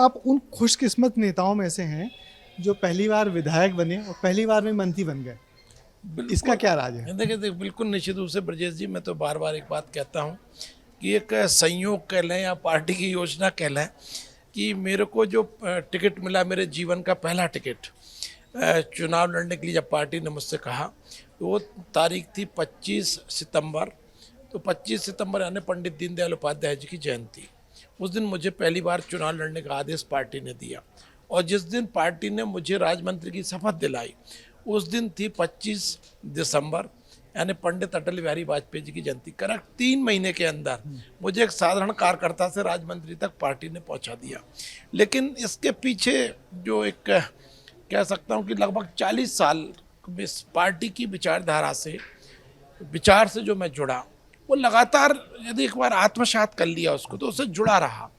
आप उन खुशकिस्मत नेताओं में से हैं जो पहली बार विधायक बने और पहली बार में मंत्री बन गए। इसका क्या राज है? देखिए बिल्कुल निश्चित रूप से ब्रजेश जी, मैं तो बार बार एक बात कहता हूँ कि एक संयोग कह लें या पार्टी की योजना कह लें कि मेरे को जो टिकट मिला, मेरे जीवन का पहला टिकट चुनाव लड़ने के लिए जब पार्टी ने मुझसे कहा, तो वो तारीख थी 25 सितंबर। तो 25 सितंबर यानी पंडित दीनदयाल उपाध्याय जी की जयंती। उस दिन मुझे पहली बार चुनाव लड़ने का आदेश पार्टी ने दिया, और जिस दिन पार्टी ने मुझे राज्य की शपथ दिलाई उस दिन थी 25 दिसंबर, यानी पंडित अटल बिहारी वाजपेयी जी की जयंती। करेक्ट 3 महीने के अंदर मुझे एक साधारण कार्यकर्ता से राज्य तक पार्टी ने पहुंचा दिया। लेकिन इसके पीछे जो एक कह सकता हूं कि लगभग 40 साल इस पार्टी की विचार से जो मैं जुड़ा, वो लगातार यदि एक बार आत्मसात कर लिया उसको तो उससे जुड़ा रहा,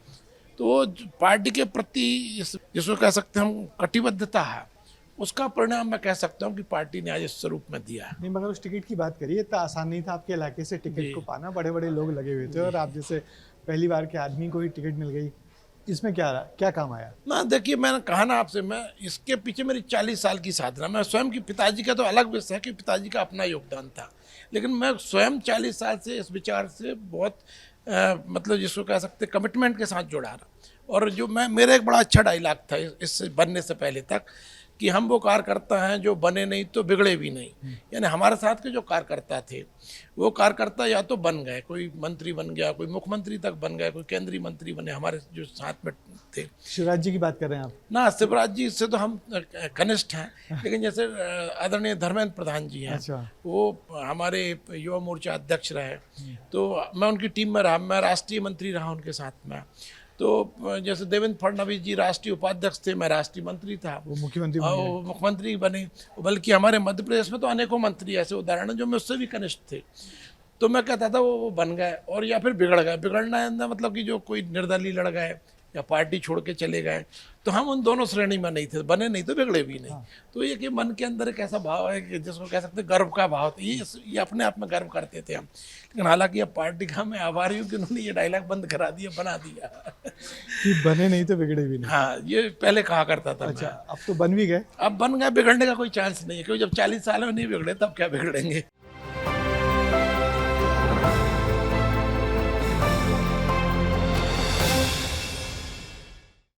तो वो पार्टी के प्रति जिसको कह सकते हैं हम कटिबद्धता है, उसका परिणाम मैं कह सकता हूं कि पार्टी ने आज इस स्वरूप में दिया है। नहीं, मगर उस टिकट की बात करिए, इतना आसान नहीं था आपके इलाके से टिकट को पाना। बड़े बड़े लोग लगे हुए थे और आप जैसे पहली बार के आदमी को ही टिकट मिल गई। इसमें क्या काम आया? ना देखिए, मैंने कहा ना आपसे, मैं इसके पीछे मेरी 40 साल की साधना। मैं स्वयं की पिताजी का तो अलग विषय है कि पिताजी का अपना योगदान था, लेकिन मैं स्वयं 40 साल से इस विचार से बहुत मतलब जिसको कह सकते कमिटमेंट के साथ जुड़ा रहा। और जो मेरा एक बड़ा अच्छा डायलॉग था इससे बनने से पहले तक कि हम वो कार्यकर्ता हैं जो बने नहीं तो बिगड़े भी नहीं। यानी हमारे साथ के जो कार्यकर्ता थे वो कार्यकर्ता या तो बन गए, कोई मंत्री बन गया, कोई मुख्यमंत्री तक बन गया, कोई केंद्रीय मंत्री बने, हमारे जो साथ में थे। शिवराज जी की बात कर रहे हैं आप? ना, शिवराज जी से तो हम कनिष्ठ हैं, लेकिन जैसे आदरणीय धर्मेंद्र प्रधान जी हैं, अच्छा। वो हमारे युवा मोर्चा अध्यक्ष रहे, तो मैं उनकी टीम में रहा, मैं राष्ट्रीय मंत्री रहा उनके साथ में। तो जैसे देवेंद्र फडणवीस जी राष्ट्रीय उपाध्यक्ष थे, मैं राष्ट्रीय मंत्री था, वो मुख्यमंत्री वो मुख्यमंत्री बने। बल्कि हमारे मध्य प्रदेश में तो अनेकों मंत्री ऐसे उदाहरण हैं जो मुझसे भी कनिष्ठ थे। तो मैं कहता था वो बन गए और या फिर बिगड़ गए। बिगड़ना है मतलब कि जो कोई निर्दलीय लड़ गए या पार्टी छोड़ के चले गए, तो हम उन दोनों श्रेणी में नहीं थे, बने नहीं तो बिगड़े भी नहीं। तो ये कि मन के अंदर एक ऐसा भाव है कि जिसको कह सकते गर्व का भाव था, ये अपने आप में गर्व करते थे हम। लेकिन हालांकि अब पार्टी का मैं आभारी हूँ कि उन्होंने ये डायलॉग बंद करा दिया, बना दिया कि बने नहीं तो बिगड़े भी नहीं। हाँ, ये पहले कहा करता था। अच्छा, अब तो बन भी गए। अब बन गए, बिगड़ने का कोई चांस नहीं है, क्योंकि जब 40 साल में नहीं बिगड़े तब क्या बिगड़ेंगे।